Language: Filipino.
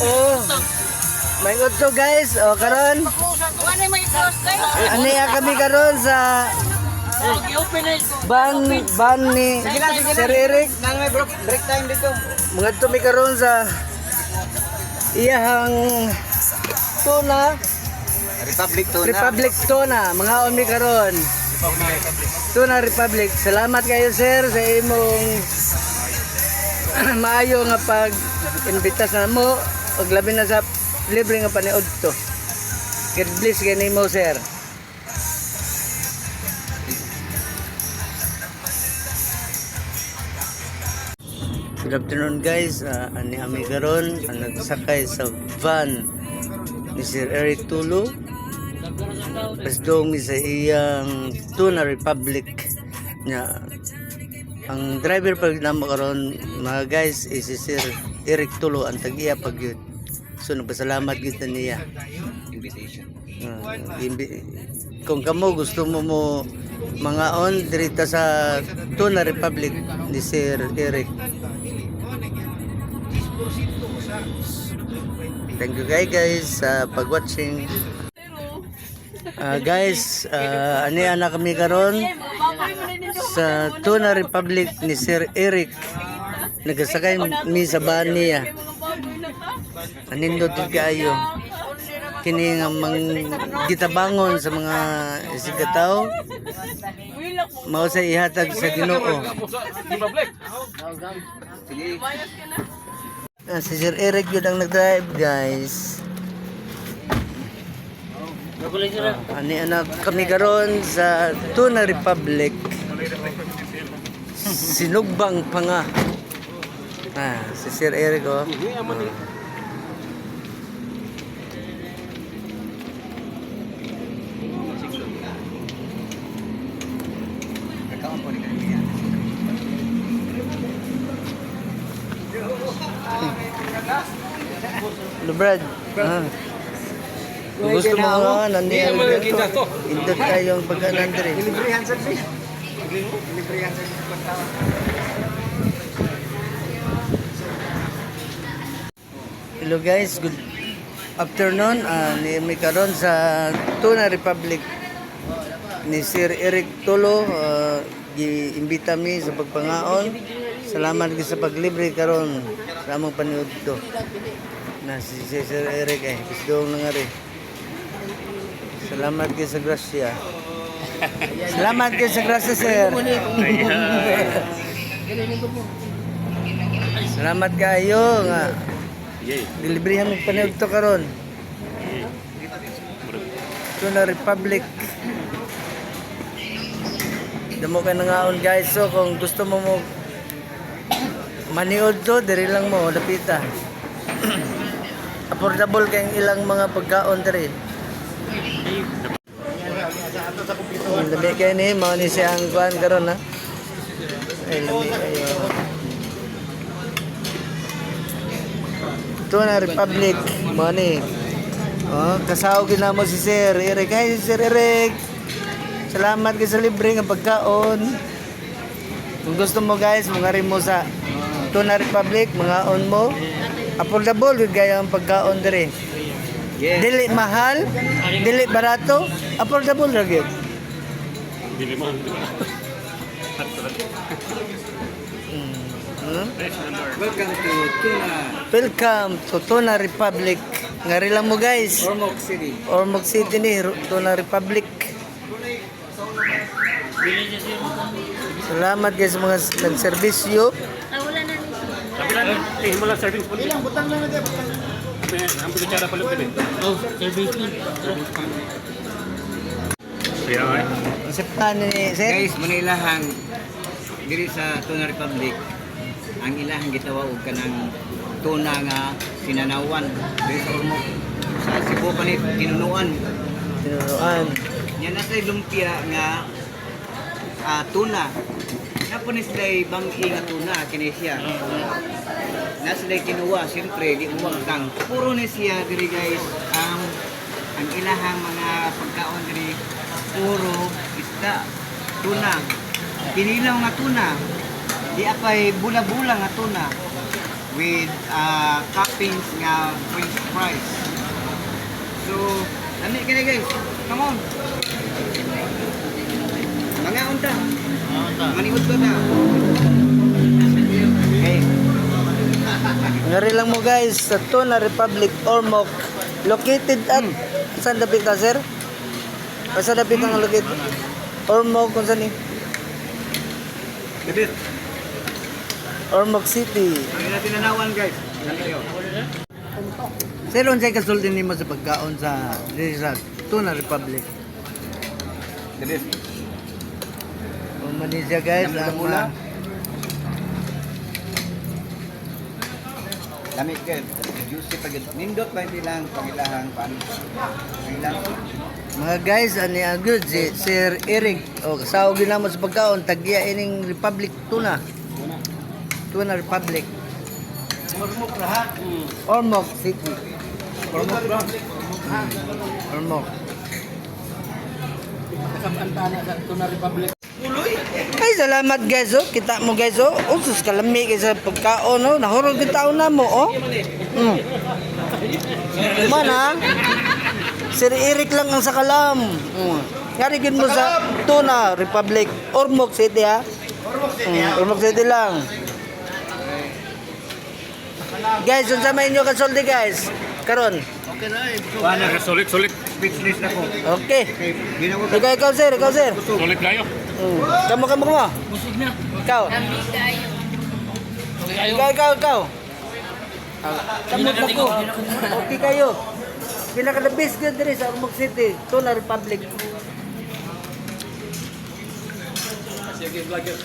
Oh. May udto guys. O karon. Ani kami karon sa ban ni Sir Eric. Nang may break time dito. Mga tumi karon sa iyahang tuna Republic tuna. Mga omi karon. Tuna Republic. Salamat kayo sir sa imong maayo nga pag-imbita sa mo ug labi na sa libre nga paniud to. God bless kay nimo sir. Good afternoon guys, ani ami karon nagsakay sa van ni Sir Eric Tulo. Pasdong mi sa iyang Tuna Republic nya. Ang driver pag namo karon mga guys is si Sir Eric Tulo ang tag-iya pag yun. So nagpasalamat gid niya. Invitation. Kung kamo gusto mo mga on dirita sa Tuna Republic ni Sir Eric. Thank you guys sa pag-watching. Guys, ani anak kami karon sa Tuna Republic ni Sir Eric. Nagasakay mi sa van niya. Anindot kayo. Kini nga gitabangon sa mga sigataw. Mao sa ihatag sa Ginoo. Si Sir Eric yun ang nag-drive guys. Ani anak kami karon sa Tuna Republic. Sinugbang pa nga. Si Sir Eric oh. Hello Brad. Gusto mo nga nandiyan dito. Indot tayong pagka-nandre. Librihan sa sir. Librihan sa pagtawa. Hello guys, good afternoon. Ni karon sa Tuna Republic ni Sir Eric Tulo. Giimbita mi sa pagpangaon. Salamat sa paglibre karon sa among paniud to. Na si Sir Eric gusto nga rin. Salamat kayo sa grasya. Salamat kayo sa grasya, sir. Salamat kayo nga. Dilibrihan mo paniud to karon. Tuna Republic. Damo ka nangaon guys. So kung gusto mo maniud to, diri lang mo, dapita. Affordable kayong ilang mga pagkaon diri. Labi kayo ni, mga ni siyang kuhan karon ha. Ay, labi kayo. Tuna Republic, mga ni. Kasaw ginamo si Sir Eric. Hi Sir Eric. Salamat kayo sa libre ng pagkaon. Kung gusto mo guys, mga rin mo sa Tuna Republic, mga on mo. Affordable gaya ang pagkaon diri. Yes. Dili mahal, dili barato, affordable ra gyud. Dili mahal. Welcome to Tuna Republic. Ngari lang mo guys. Ormoc City ni Tuna Republic. Salamat guys mga nagserbisyo. Mula service po. Ilang butang lang natin. Ang bicara pala din. Oh, service ni. Guys, manilahang diri sa Tuna Republic. Ang ilahang gitawa og kanang tuna nga sinanawan diri sa Ormoc. Sa Cebu pa ni tinunuan. Yan nasa lumpia nga tuna. Napunis day bang-i nga tuna kini siya. Nasa day kinuha, siyempre di uwagtang. Puro ni siya diri guys ang ilahang mga pagkaon diri puro isda, tuna. Kinilaw nga tuna. Di apay bula-bula nga tuna. with toppings nga french fries. So, lami ka na guys. Come on. Mga unta. Maniud ko na. Okay. Ngari lang mo guys, sa Tuna Republic, Ormoc. Located at, saan dapit ka sir? Saan dapit ang located? Ormoc, kung saan eh? Gabit. Ormoc City. Ang natin nanawan guys. Lami kayo. Sir, unsay kasulti nimo sa pagkaon sa Tuna Republic? Gabit. Manisya guys, Lami ang ka mula. Lami ka. Juicy pag nindot ba hindi lang pangilahang pan. Ilang. mga guys, ani ang good si Sir Eric. O kasaw ginamo sa pagkaon tagya ining Republic Tuna. Tuna Republic. Ormoc City. Ormoc. Nakapantana sa Tuna Republic. Ay, salamat guys, oh. Kita mo guys, oh. Sus, kalami kayo sa pagkaon, oh. Nahurog yung taon na mo, oh. Mana? Sir Eric lang ang sakalam. Yarigin mo sa Tuna Republic, Ormoc City, ha? Ormoc City lang. Guys, unsa may inyo kasulti, guys? Karon. Wala ka sulit. Speechless na ko. Okay. Okay. Ginawa ko. Ikaw, sir. Ikaw, sir. Sulit kayo. Kamu. Musig na. Ikaw. Ikaw. Kamot ako. Okay kayo. Pinaka the best good diri sa Ormoc City, Tuna Republic. Sige, vlogger.